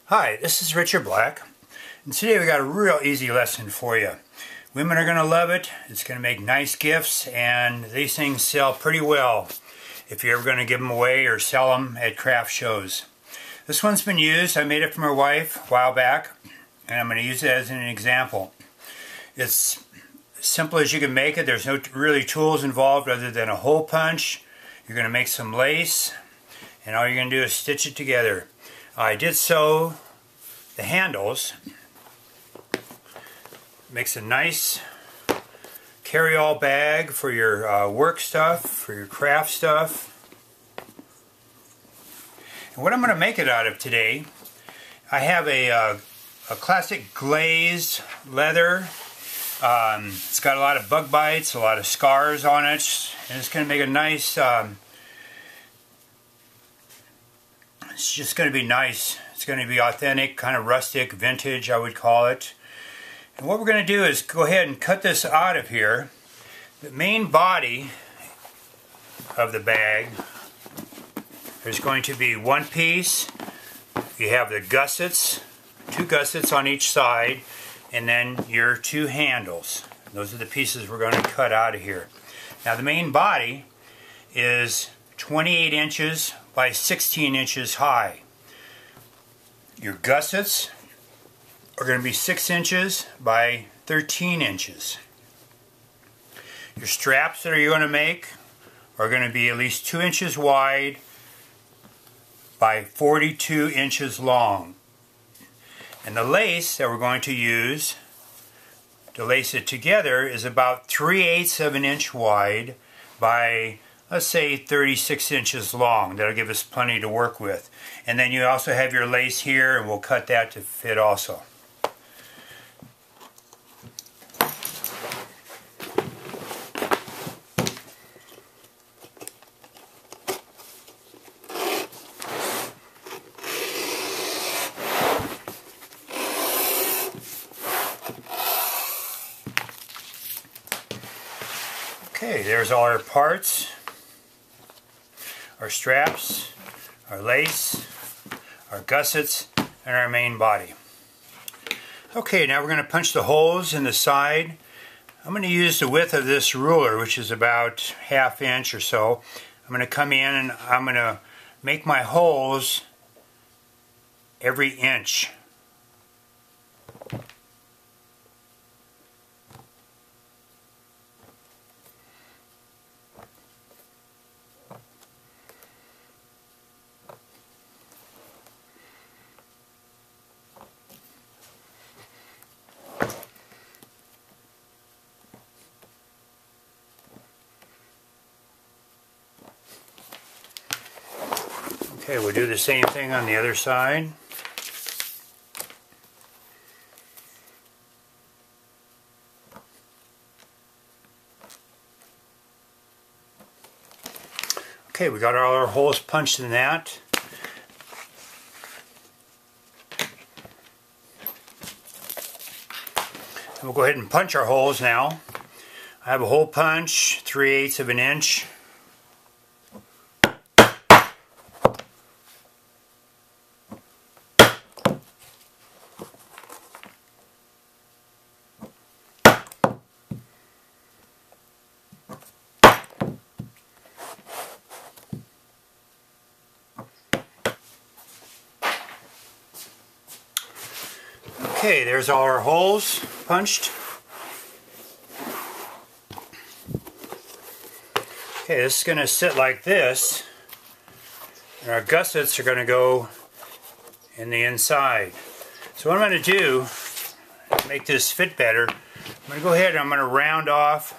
Hi, this is Richard Black, and today we got a real easy lesson for you. Women are going to love it. It's going to make nice gifts, and these things sell pretty well if you're ever going to give them away or sell them at craft shows. This one's been used. I made it for my wife a while back, and I'm going to use it as an example. It's as simple as you can make it. There's no really tools involved other than a hole punch. You're going to make some lace, and all you're going to do is stitch it together. I did sew the handles. Makes a nice carry-all bag for your work stuff, for your craft stuff. And what I'm going to make it out of today, I have a classic glazed leather. It's got a lot of bug bites, a lot of scars on it, and it's going to make a nice it's just going to be nice. It's going to be authentic, kind of rustic, vintage, I would call it. And what we're going to do is go ahead and cut this out of here. The main body of the bag, there's going to be one piece. You have the gussets, two gussets on each side, and then your two handles. Those are the pieces we're going to cut out of here. Now the main body is 28 inches by 16 inches high. Your gussets are going to be 6 inches by 13 inches. Your straps that you're going to make are going to be at least 2 inches wide by 42 inches long. And the lace that we're going to use to lace it together is about 3/8 of an inch wide by, let's say, 36 inches long. That'll give us plenty to work with. And then you also have your lace here, and we'll cut that to fit also. Okay, there's all our parts. Our straps, our lace, our gussets, and our main body. Okay, now we're going to punch the holes in the side. I'm going to use the width of this ruler, which is about 1/2 inch or so. I'm going to come in and I'm going to make my holes every inch. Okay, we'll do the same thing on the other side. Okay, we got all our holes punched in that. And we'll go ahead and punch our holes now. I have a hole punch, 3/8 of an inch. Okay, there's all our holes punched. Okay, this is going to sit like this, and our gussets are going to go in the inside. So what I'm going to do to make this fit better, I'm going to go ahead and I'm going to round off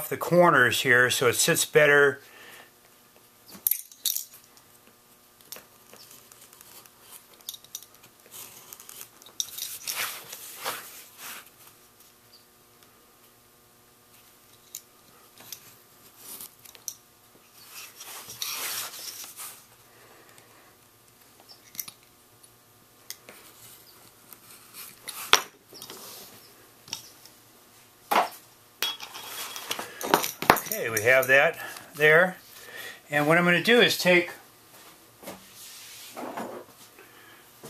the corners here so it sits better. Okay, we have that there. And what I'm going to do is take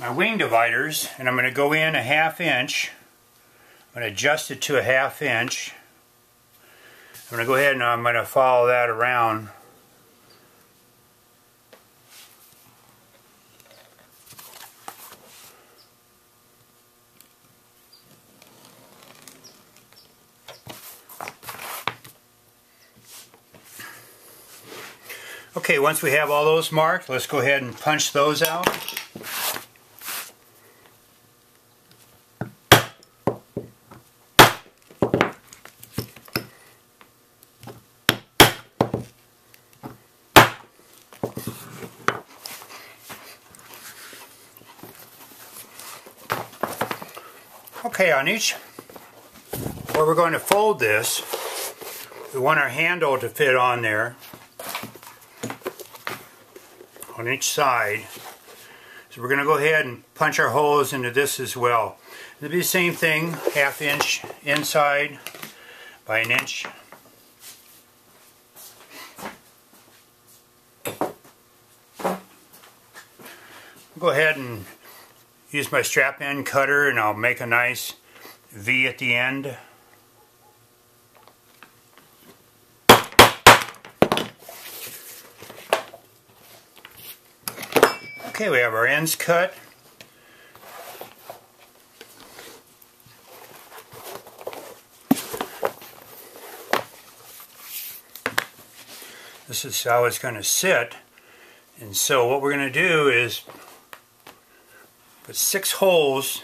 my wing dividers and I'm going to go in a 1/2 inch. I'm going to adjust it to a 1/2 inch. I'm going to go ahead and I'm going to follow that around. Okay, once we have all those marked, let's go ahead and punch those out. Okay, on each, where we're going to fold this, we want our handle to fit on there, on each side. So we're going to go ahead and punch our holes into this as well. It'll be the same thing, 1/2 inch inside by 1 inch. Go ahead and use my strap end cutter and I'll make a nice V at the end. Okay, we have our ends cut. This is how it's going to sit. And so what we're going to do is put 6 holes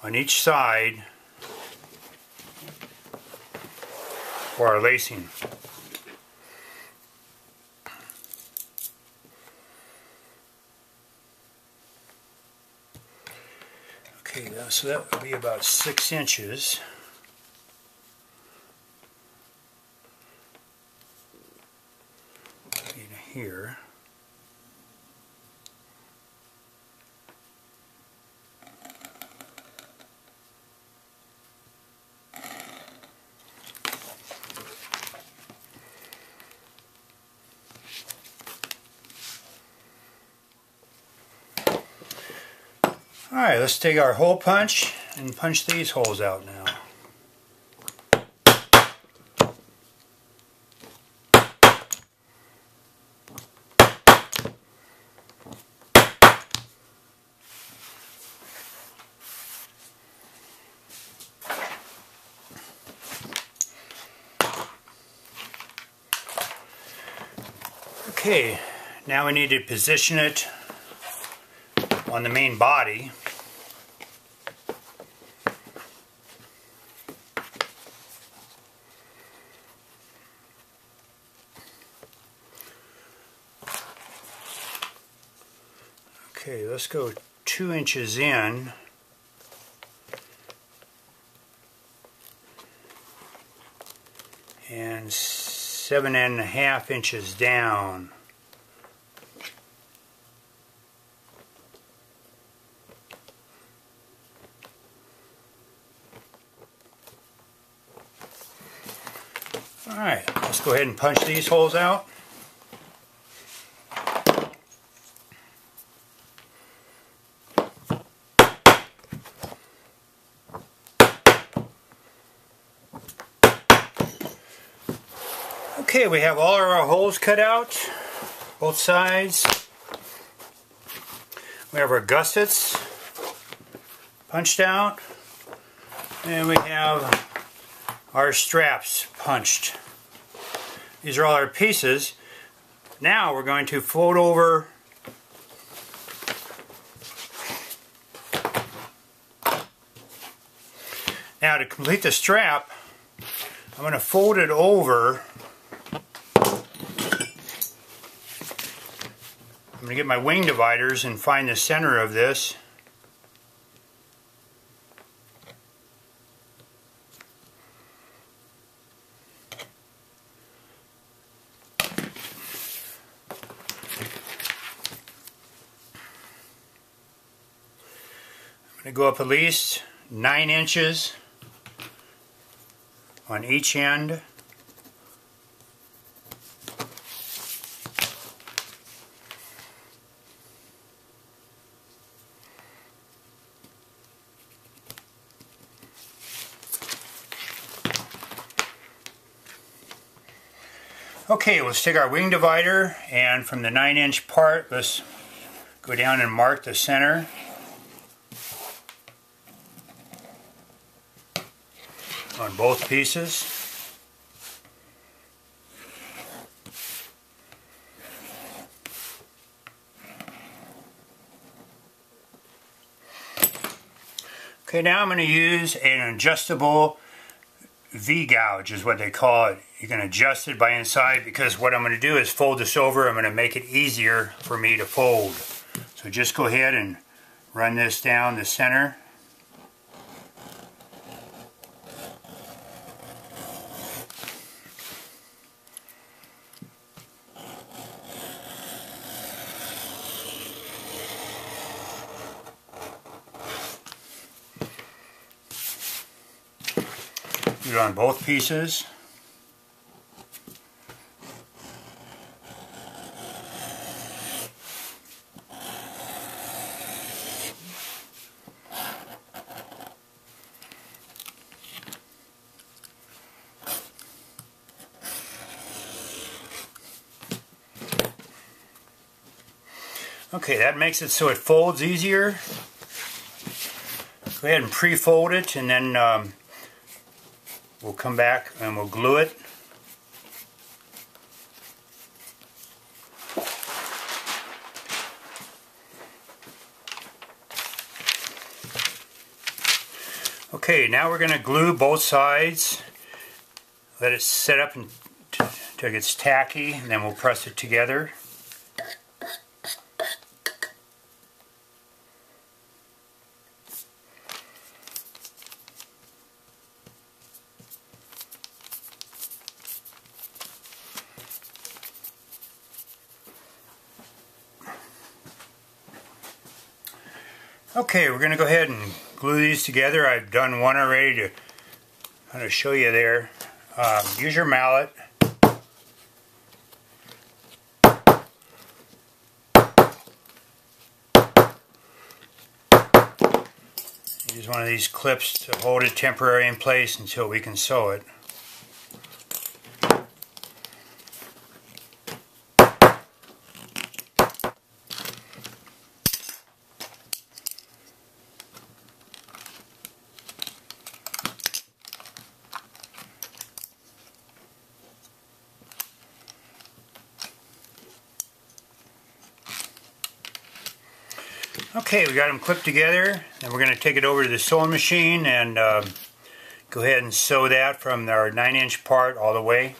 on each side for our lacing. Okay, so that would be about 6 inches. In here. Alright, let's take our hole punch and punch these holes out now. Okay, now we need to position it on the main body. Okay, let's go 2 inches in. And 7.5 inches down. Alright, let's go ahead and punch these holes out. Okay, we have all of our holes cut out, both sides. We have our gussets punched out, and we have our straps punched. These are all our pieces. Now we're going to fold over now to complete the strap. I'm going to fold it over. I'm going to get my wing dividers and find the center of this. I'm going to go up at least 9 inches on each end. Okay, let's take our wing divider, and from the 9-inch part, let's go down and mark the center. On both pieces. Okay, now I'm going to use an adjustable V-gouge is what they call it. You can adjust it by inside, because what I'm going to do is fold this over. I'm going to make it easier for me to fold. So just go ahead and run this down the center. Do it on both pieces. Okay, that makes it so it folds easier. Go ahead and pre-fold it, and then we'll come back and we'll glue it. Okay, now we're going to glue both sides. Let it set up until it gets tacky, and then we'll press it together. Okay, we're going to go ahead and glue these together. I've done one already to kind of show you there. Use your mallet. Use one of these clips to hold it temporarily in place until we can sew it. Okay, we got them clipped together, and we're going to take it over to the sewing machine and go ahead and sew that from our 9-inch part all the way.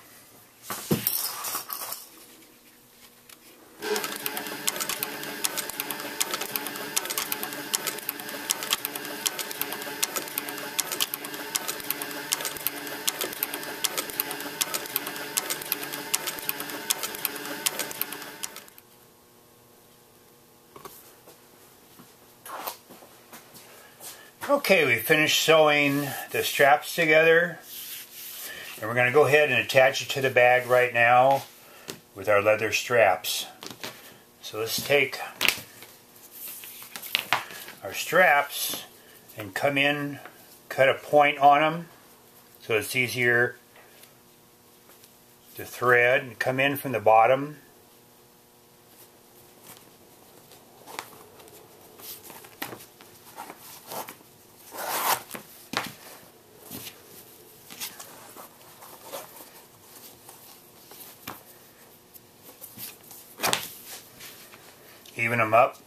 Okay, we finished sewing the straps together, and we're going to go ahead and attach it to the bag right now with our leather straps. So let's take our straps and come in, cut a point on them so it's easier to thread, and come in from the bottom. Even them up.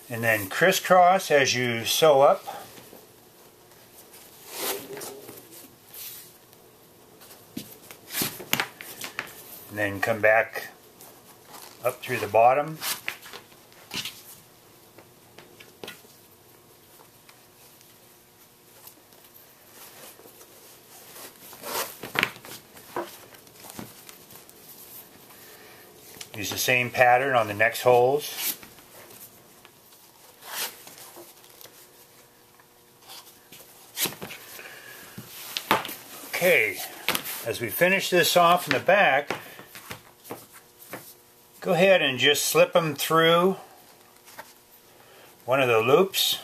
And then crisscross as you sew up. And then come back up through the bottom. Use the same pattern on the next holes. Okay, as we finish this off in the back, go ahead and just slip them through one of the loops.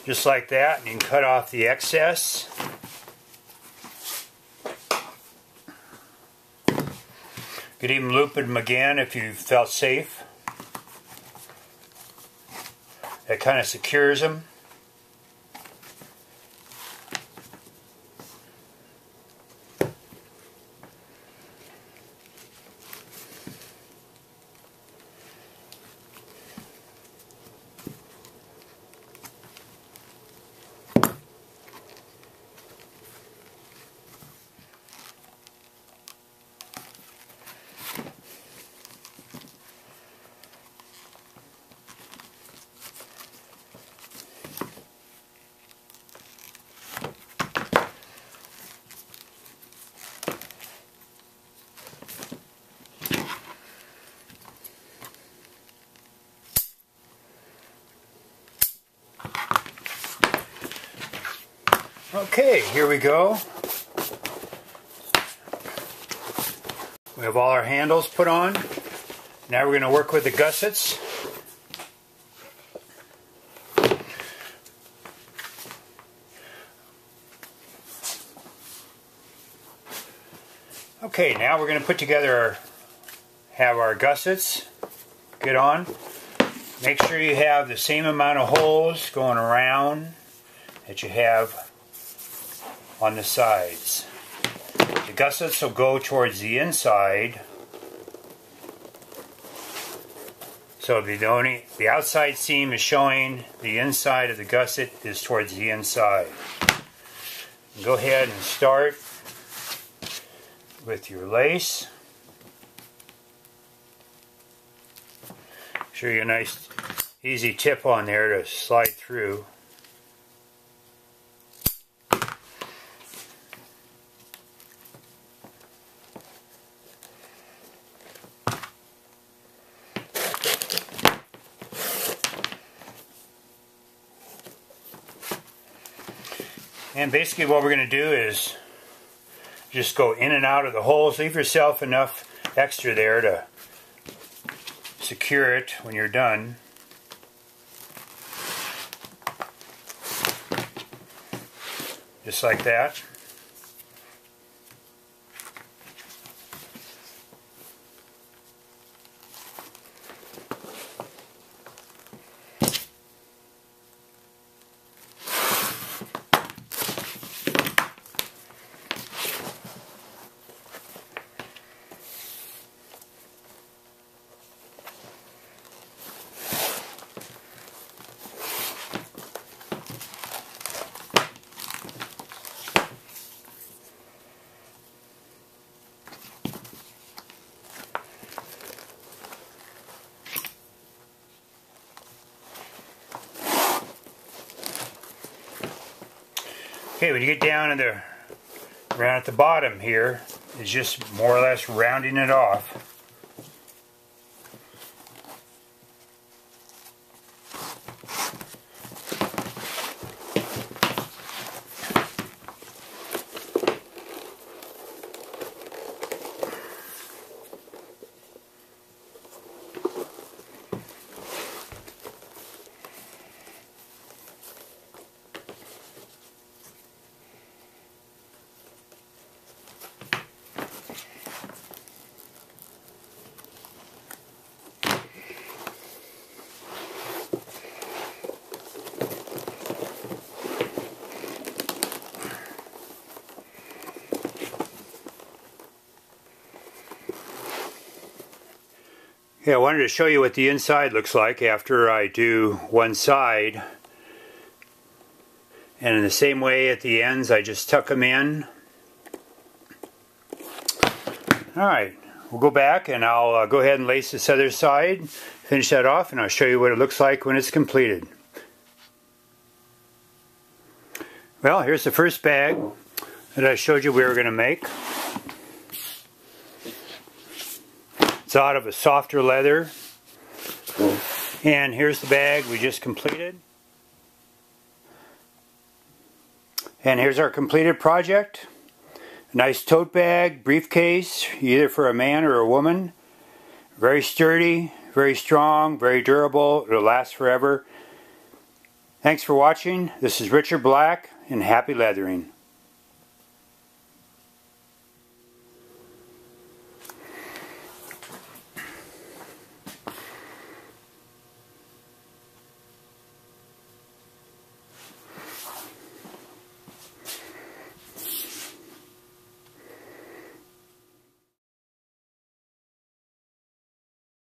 Just like that, and you can cut off the excess. You could even loop them again if you felt safe. That kind of secures them. Okay, here we go. We have all our handles put on. Now we're going to work with the gussets. Okay, now we're going to put together have our gussets. Get on. Make sure you have the same amount of holes going around that you have on the sides. The gussets will go towards the inside, so the outside seam is showing, the inside of the gusset is towards the inside. Go ahead and start with your lace. Make sure you get a nice easy tip on there to slide through. And basically what we're going to do is just go in and out of the holes. Leave yourself enough extra there to secure it when you're done. Just like that. Okay, when you get down to around at the bottom here, it's just more or less rounding it off. Yeah, I wanted to show you what the inside looks like after I do one side. And in the same way at the ends, I just tuck them in. Alright, we'll go back and I'll go ahead and lace this other side, finish that off, and I'll show you what it looks like when it's completed. Well, here's the first bag that I showed you we were going to make. It's out of a softer leather. And here's the bag we just completed. And here's our completed project. A nice tote bag, briefcase, either for a man or a woman. Very sturdy, very strong, very durable. It'll last forever. Thanks for watching. This is Richard Black, and happy leathering.